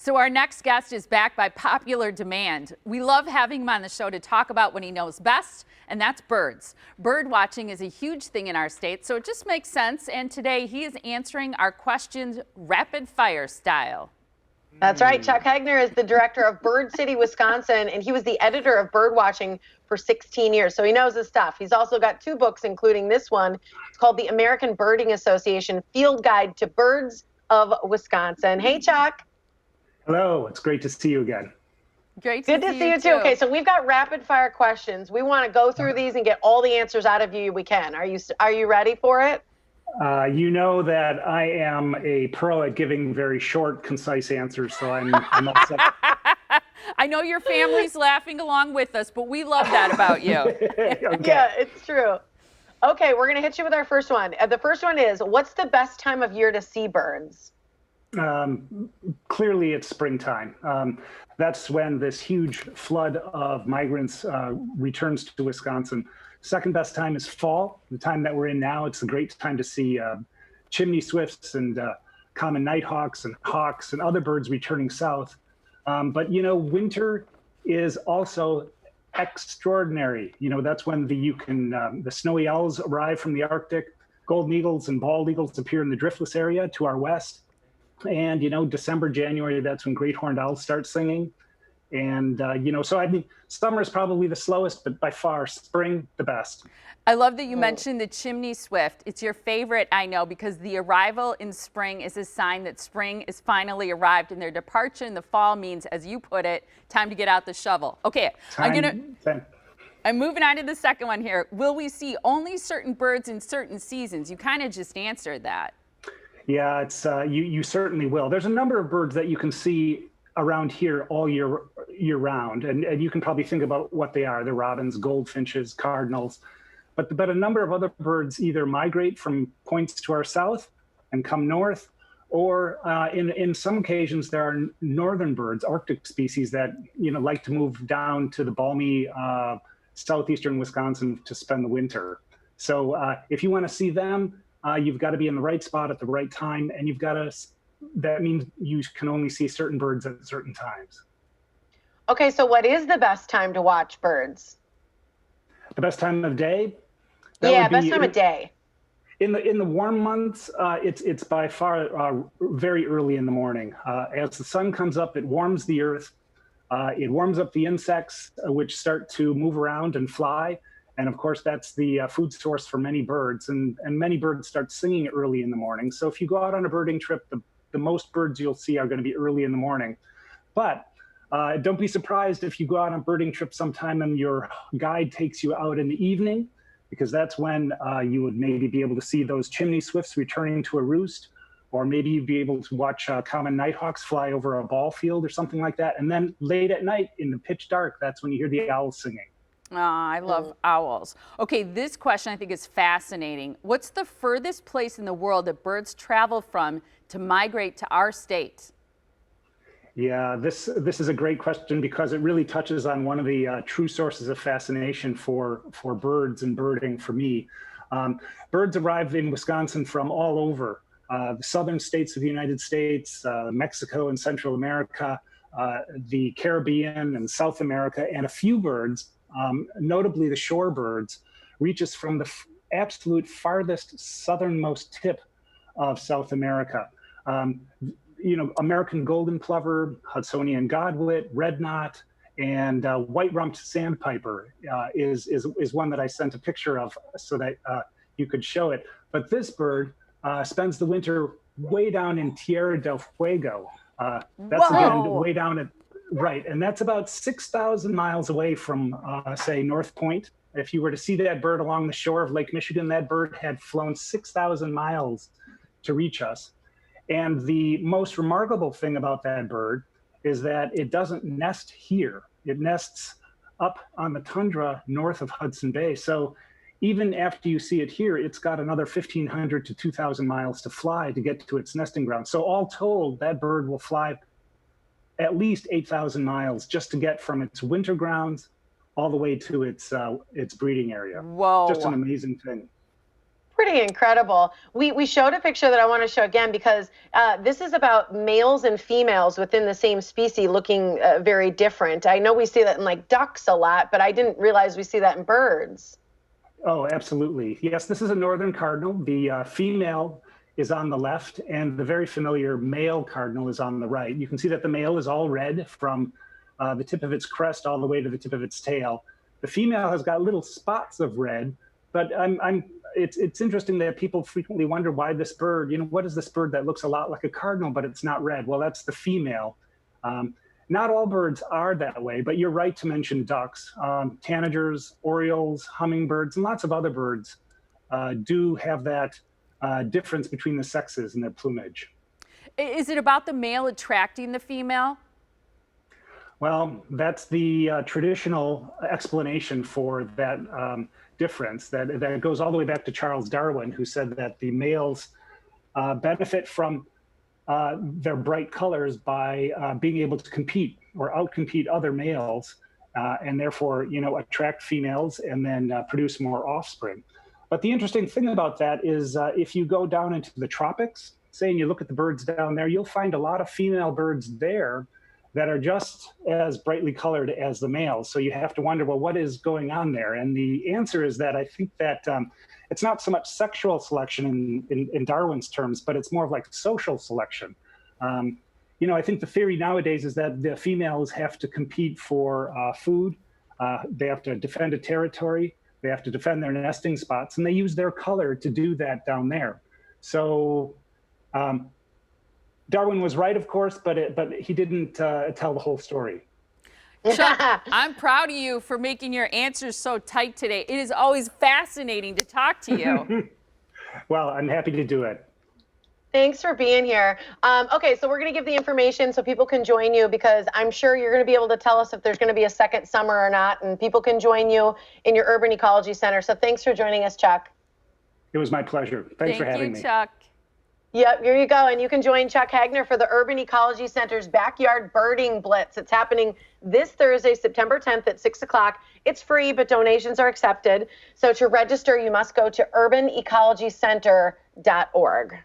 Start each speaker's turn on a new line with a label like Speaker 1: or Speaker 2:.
Speaker 1: So our next guest is back by popular demand. We love having him on the show to talk about what he knows best, and that's birds. Bird watching is a huge thing in our state, so it just makes sense. And today he is answering our questions rapid fire style.
Speaker 2: That's right. Chuck Hegner is the director of Bird City, Wisconsin, and he was the editor of Bird Watching for 16 years. So he knows his stuff. He's also got 2 books, including this one. It's called The American Birding Association Field Guide to Birds of Wisconsin. Hey, Chuck.
Speaker 3: Hello. It's great to see you again.
Speaker 1: Great
Speaker 2: Good to see you too. Okay, so we've got rapid fire questions. We want to go through these and get all the answers out of you we can. Are you ready for it?
Speaker 3: You know that I am a pro at giving very short, concise answers, so I'm upset.
Speaker 1: I know your family's laughing along with us, but we love that about you.
Speaker 3: Okay.
Speaker 2: Yeah, it's true. Okay, we're going to hit you with our first one. The first one is, what's the best time of year to see birds?
Speaker 3: Clearly, it's springtime. That's when this huge flood of migrants returns to Wisconsin. Second best time is fall, the time that we're in now. It's a great time to see chimney swifts and common nighthawks and hawks and other birds returning south. But, you know, winter is also extraordinary. You know, that's when the snowy owls arrive from the Arctic. Golden eagles and bald eagles appear in the driftless area to our west. And, you know, December, January, that's when great horned owls start singing. And, you know, so I mean, summer is probably the slowest, but by far spring, the best.
Speaker 1: I love that you mentioned the chimney swift. It's your favorite, I know, because the arrival in spring is a sign that spring is finally arrived, and their departure in the fall means, as you put it, time to get out the shovel. Okay, I'm moving on to the second one here. Will we see only certain birds in certain seasons? You kind of just answered that.
Speaker 3: Yeah, it's you certainly will. There's a number of birds that you can see around here all year round, and you can probably think about what they are. They're robins, goldfinches, cardinals, but a number of other birds either migrate from points to our south and come north, or in some occasions there are northern birds, Arctic species that like to move down to the balmy southeastern Wisconsin to spend the winter. So if you want to see them, you've got to be in the right spot at the right time, and that means you can only see certain birds at certain times.
Speaker 2: Okay, so what is the best time to watch birds?
Speaker 3: The best time of day?
Speaker 2: Best time of day.
Speaker 3: In the warm months, it's by far very early in the morning. As the sun comes up, it warms the earth. It warms up the insects, which start to move around and fly. And of course, that's the food source for many birds. And many birds start singing early in the morning. So if you go out on a birding trip, the most birds you'll see are going to be early in the morning. But don't be surprised if you go out on a birding trip sometime and your guide takes you out in the evening, because that's when you would maybe be able to see those chimney swifts returning to a roost, or maybe you'd be able to watch common nighthawks fly over a ball field or something like that. And then late at night in the pitch dark, that's when you hear the owls singing.
Speaker 1: I love owls. Okay, this question I think is fascinating. What's the furthest place in the world that birds travel from to migrate to our state?
Speaker 3: Yeah, this is a great question because it really touches on one of the true sources of fascination for birds and birding for me. Birds arrive in Wisconsin from all over the southern states of the United States, Mexico and Central America, the Caribbean and South America, and a few birds, notably the shorebirds, reach us from the absolute farthest southernmost tip of South America. American golden plover, Hudsonian godwit, red knot, and white-rumped sandpiper is one that I sent a picture of so that you could show it. But this bird spends the winter way down in Tierra del Fuego. That's again way down at right, and that's about 6,000 miles away from, say, North Point. If you were to see that bird along the shore of Lake Michigan, that bird had flown 6,000 miles to reach us. And the most remarkable thing about that bird is that it doesn't nest here. It nests up on the tundra north of Hudson Bay. So even after you see it here, it's got another 1,500 to 2,000 miles to fly to get to its nesting ground. So all told, that bird will fly at least 8,000 miles just to get from its winter grounds all the way to its breeding area.
Speaker 1: Whoa.
Speaker 3: Just an amazing thing.
Speaker 2: Pretty incredible. We showed a picture that I want to show again because this is about males and females within the same species looking very different. I know we see that in like ducks a lot, but I didn't realize we see that in birds.
Speaker 3: Oh, absolutely. Yes, this is a northern cardinal. The female is on the left, and the very familiar male cardinal is on the right. You can see that the male is all red from the tip of its crest all the way to the tip of its tail. The female has got little spots of red, but it's interesting that people frequently wonder why this bird, what is this bird that looks a lot like a cardinal, but it's not red? Well, that's the female. Not all birds are that way, but you're right to mention ducks. Tanagers, orioles, hummingbirds, and lots of other birds do have that difference between the sexes in their plumage.
Speaker 1: Is it about the male attracting the female?
Speaker 3: Well, that's the traditional explanation for that difference. That goes all the way back to Charles Darwin, who said that the males benefit from their bright colors by being able to compete or outcompete other males, and therefore, attract females and then produce more offspring. But the interesting thing about that is if you go down into the tropics, say, and you look at the birds down there, you'll find a lot of female birds there that are just as brightly colored as the males. So you have to wonder, well, what is going on there? And the answer is that I think that it's not so much sexual selection in Darwin's terms, but it's more of like social selection. I think the theory nowadays is that the females have to compete for food. They have to defend a territory. They have to defend their nesting spots, and they use their color to do that down there. So Darwin was right, of course, but he didn't tell the whole story.
Speaker 1: Chuck, I'm proud of you for making your answers so tight today. It is always fascinating to talk to you.
Speaker 3: Well, I'm happy to do it.
Speaker 2: Thanks for being here. Okay, so we're going to give the information so people can join you, because I'm sure you're going to be able to tell us if there's going to be a second summer or not, and people can join you in your Urban Ecology Center. So thanks for joining us, Chuck.
Speaker 3: It was my pleasure. Thanks for having me.
Speaker 1: Thank you, Chuck.
Speaker 2: Yep, here you go. And you can join Chuck Hagner for the Urban Ecology Center's Backyard Birding Blitz. It's happening this Thursday, September 10th at 6 o'clock. It's free, but donations are accepted. So to register, you must go to urbanecologycenter.org.